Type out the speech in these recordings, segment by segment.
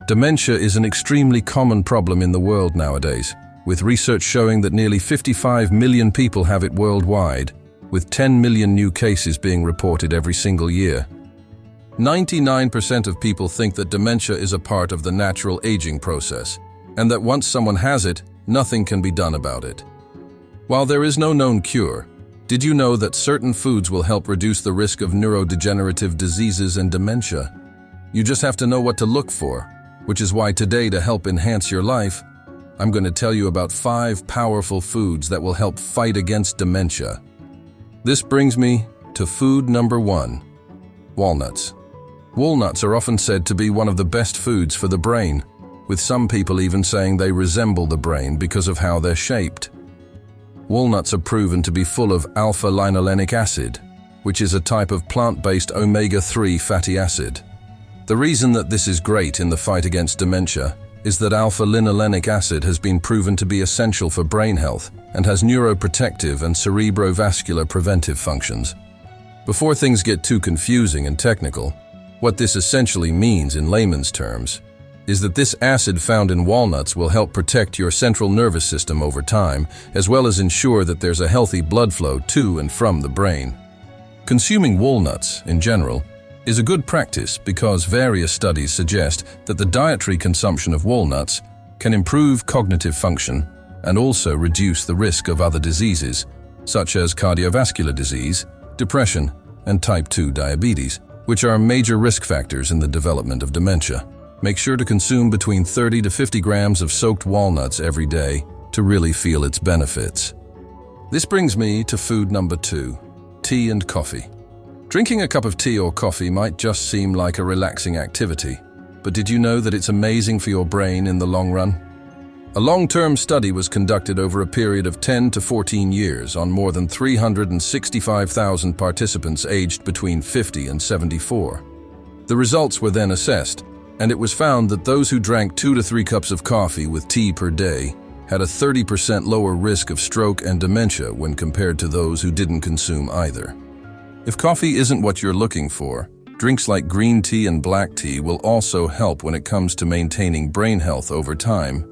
Dementia is an extremely common problem in the world nowadays, with research showing that nearly 55 million people have it worldwide, with 10 million new cases being reported every single year. 99% of people think that dementia is a part of the natural aging process, and that once someone has it, nothing can be done about it. While there is no known cure, did you know that certain foods will help reduce the risk of neurodegenerative diseases and dementia? You just have to know what to look for, which is why today, to help enhance your life, I'm going to tell you about 5 powerful foods that will help fight against dementia. This brings me to food number 1, walnuts. Walnuts are often said to be one of the best foods for the brain, with some people even saying they resemble the brain because of how they're shaped. Walnuts are proven to be full of alpha-linolenic acid, which is a type of plant-based omega-3 fatty acid. The reason that this is great in the fight against dementia is that alpha-linolenic acid has been proven to be essential for brain health and has neuroprotective and cerebrovascular preventive functions. Before things get too confusing and technical, what this essentially means in layman's terms is that this acid found in walnuts will help protect your central nervous system over time, as well as ensure that there's a healthy blood flow to and from the brain. Consuming walnuts, in general, is a good practice because various studies suggest that the dietary consumption of walnuts can improve cognitive function and also reduce the risk of other diseases, such as cardiovascular disease, depression, and type 2 diabetes, which are major risk factors in the development of dementia. Make sure to consume between 30 to 50 grams of soaked walnuts every day to really feel its benefits. This brings me to food number 2, tea and coffee. Drinking a cup of tea or coffee might just seem like a relaxing activity, but did you know that it's amazing for your brain in the long run? A long-term study was conducted over a period of 10 to 14 years on more than 365,000 participants aged between 50 and 74. The results were then assessed, and it was found that those who drank 2 to 3 cups of coffee with tea per day had a 30% lower risk of stroke and dementia when compared to those who didn't consume either. If coffee isn't what you're looking for, drinks like green tea and black tea will also help when it comes to maintaining brain health over time.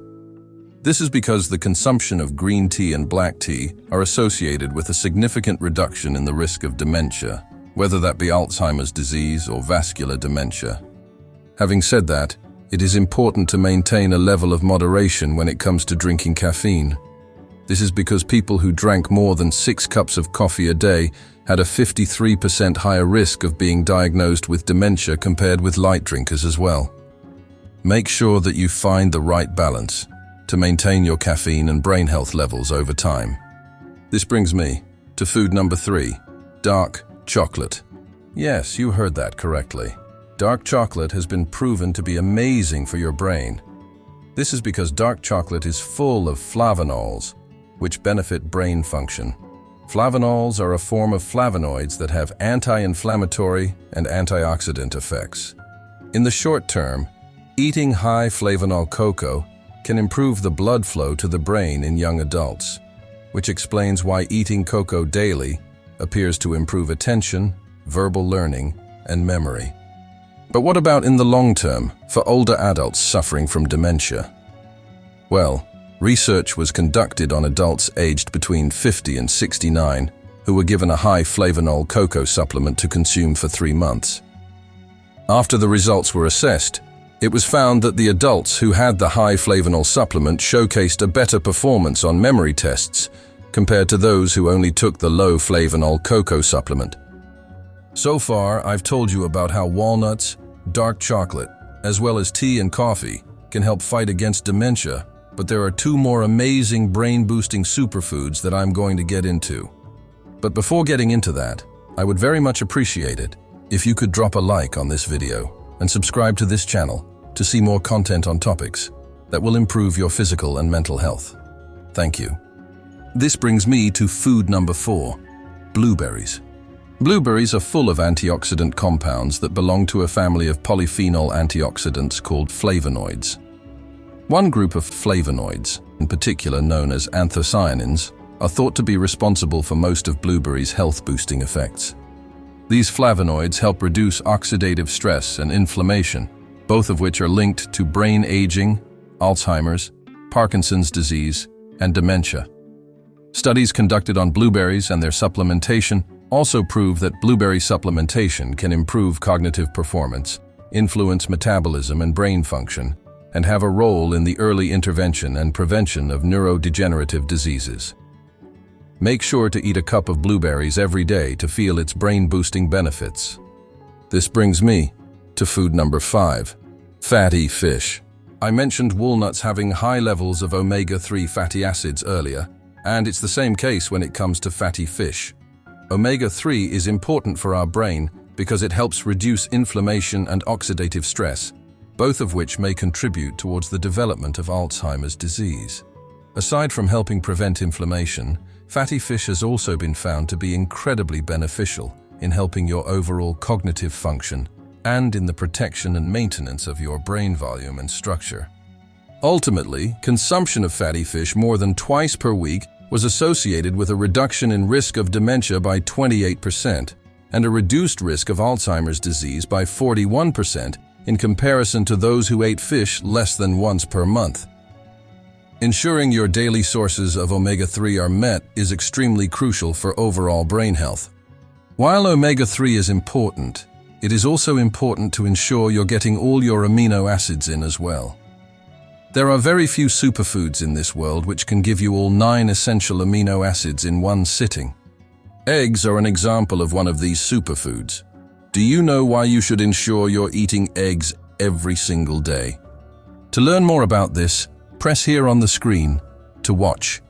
This is because the consumption of green tea and black tea are associated with a significant reduction in the risk of dementia, whether that be Alzheimer's disease or vascular dementia. Having said that, it is important to maintain a level of moderation when it comes to drinking caffeine. This is because people who drank more than 6 cups of coffee a day had a 53% higher risk of being diagnosed with dementia compared with light drinkers as well. Make sure that you find the right balance to maintain your caffeine and brain health levels over time. This brings me to food number 3, dark chocolate. Yes, you heard that correctly. Dark chocolate has been proven to be amazing for your brain. This is because dark chocolate is full of flavonols, which benefit brain function. Flavonols are a form of flavonoids that have anti-inflammatory and antioxidant effects. In the short term, eating high flavonol cocoa can improve the blood flow to the brain in young adults, which explains why eating cocoa daily appears to improve attention, verbal learning, and memory. But what about in the long term for older adults suffering from dementia? Well, research was conducted on adults aged between 50 and 69 who were given a high flavonol cocoa supplement to consume for 3 months. After the results were assessed, it was found that the adults who had the high flavonol supplement showcased a better performance on memory tests compared to those who only took the low flavonol cocoa supplement. So far, I've told you about how walnuts, dark chocolate, as well as tea and coffee can help fight against dementia, but there are 2 more amazing brain-boosting superfoods that I'm going to get into. But before getting into that, I would very much appreciate it if you could drop a like on this video and subscribe to this channel to see more content on topics that will improve your physical and mental health. Thank you. This brings me to food number 4, blueberries. Blueberries are full of antioxidant compounds that belong to a family of polyphenol antioxidants called flavonoids. One group of flavonoids, in particular known as anthocyanins, are thought to be responsible for most of blueberries' health-boosting effects. These flavonoids help reduce oxidative stress and inflammation, both of which are linked to brain aging, Alzheimer's, Parkinson's disease, and dementia. Studies conducted on blueberries and their supplementation also prove that blueberry supplementation can improve cognitive performance, influence metabolism and brain function, and have a role in the early intervention and prevention of neurodegenerative diseases. Make sure to eat a cup of blueberries every day to feel its brain-boosting benefits. This brings me to food number 5, fatty fish. I mentioned walnuts having high levels of omega-3 fatty acids earlier, and it's the same case when it comes to fatty fish. Omega-3 is important for our brain because it helps reduce inflammation and oxidative stress, both of which may contribute towards the development of Alzheimer's disease. Aside from helping prevent inflammation, fatty fish has also been found to be incredibly beneficial in helping your overall cognitive function and in the protection and maintenance of your brain volume and structure. Ultimately, consumption of fatty fish more than twice per week was associated with a reduction in risk of dementia by 28% and a reduced risk of Alzheimer's disease by 41% in comparison to those who ate fish less than once per month. Ensuring your daily sources of omega-3 are met is extremely crucial for overall brain health. While omega-3 is important, it is also important to ensure you're getting all your amino acids in as well. There are very few superfoods in this world which can give you all 9 essential amino acids in one sitting. Eggs are an example of one of these superfoods. Do you know why you should ensure you're eating eggs every single day? To learn more about this, press here on the screen to watch.